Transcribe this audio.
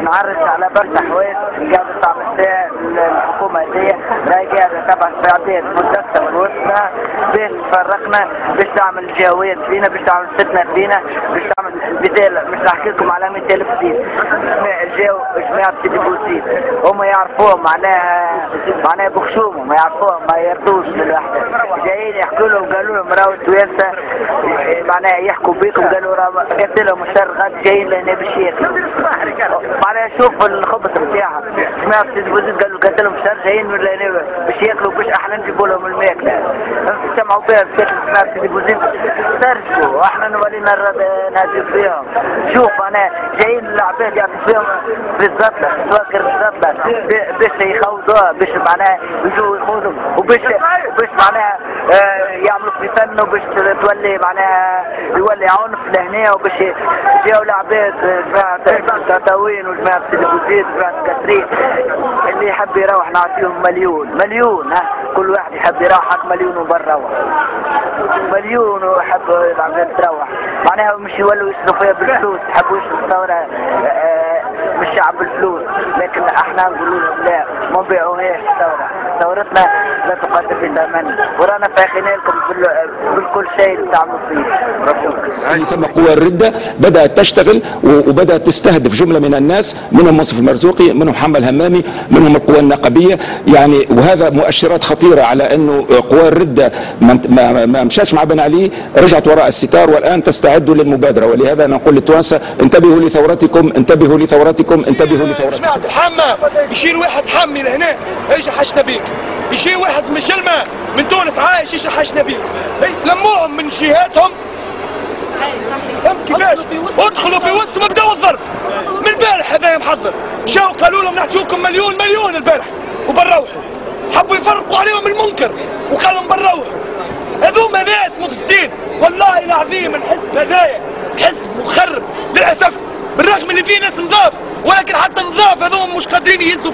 نعرج على برشا حوايج قاعدة تعمل فيها الحكومة هذيا، راهي قاعدة تبع استعداد مدة من وسطنا باش تفرقنا، باش تعمل جهويات فينا، باش تعمل فتنة فينا، باش تعمل مثال. مش نحكي لكم على 200,000 دين جاو جماعة سيدي بوزيد، هما يعرفوهم معناها بخشومهم، ما يعرفوهم، ما يرضوش بالوحدة. جايين يحكوا لهم، قالوا لهم راهو التوانسة معناها يحكوا بيكم، قالوا راه قلت لهم الشر غاد جايين لهنا باش ياكلوا. معناها شوف الخبز نتاعهم، جماعة سيدي بوزيد قالت لهم الشر جايين لهنا باش ياكلوا، باش احنا نجيبوا لهم الماكلة. سمعوا بها جماعة سيدي بوزيد ترجفوا، احنا نولينا نهاجم فيهم. شوف انا جايين العباد يعطي فيهم بالزبلة، تواكر بالزبلة باش يخوضوها، باش معناها يجوا يخوضوا، وباش معناها يعملوا في فن، وباش تولي معناها يولي عنف لهنا، وباش جاوا العباد جماعة تطاوين وجماعة سيدي بوزيد وجماعة كاترين اللي يحب يروح نعطيهم مليون ها، كل واحد يحب يروح مليون وبروح مليون، ويحب العباد تروح معناها مش يولوا يشروا فيها بالفلوس، يحبوا يشروا الثورة مش الشعب بالفلوس، لكن احنا نقولوا لهم لا، ما نبيعوهاش الثورة، ثورتنا لا تقدم بثمن، ورانا فاخرين لكم بالكل شيء اللي تعملوا فيه. ثم قوى الردة بدأت تشتغل وبدأت تستهدف جملة من الناس، منهم منصف المرزوقي، منهم محمد الهمامي، منهم القوى النقبية يعني، وهذا مؤشرات خطيرة على انه قوى الردة ما مشاش مع بن علي، رجعت وراء الستار والان تستعد للمبادرة. ولهذا نقول للتوانسة انتبهوا لثورتكم، انتبهوا لثورتكم، انتبهوا لثورتكم. جماعة الحامة يشيل واحد حمي لهنا يجي حشنا بيك، يشيل واحد من شلمة من تونس عايش يجي حشنا بيك، لموهم من جهاتهم. فهمت كيفاش؟ ادخلوا في وسطهم بداوا الضرب من البارح. هذايا محضر، جاوا قالوا لهم نعطيوكم مليون البارح وبنروحوا، حبوا يفرقوا عليهم المنكر وقالوا لهم بنروحوا. هذوما ناس مفسدين والله العظيم. الحزب هذايا حزب مخرب للاسف، بالرغم اللي فيه ناس نظاف، ولكن حتى النظاف هذوما مش قادرين يهزوا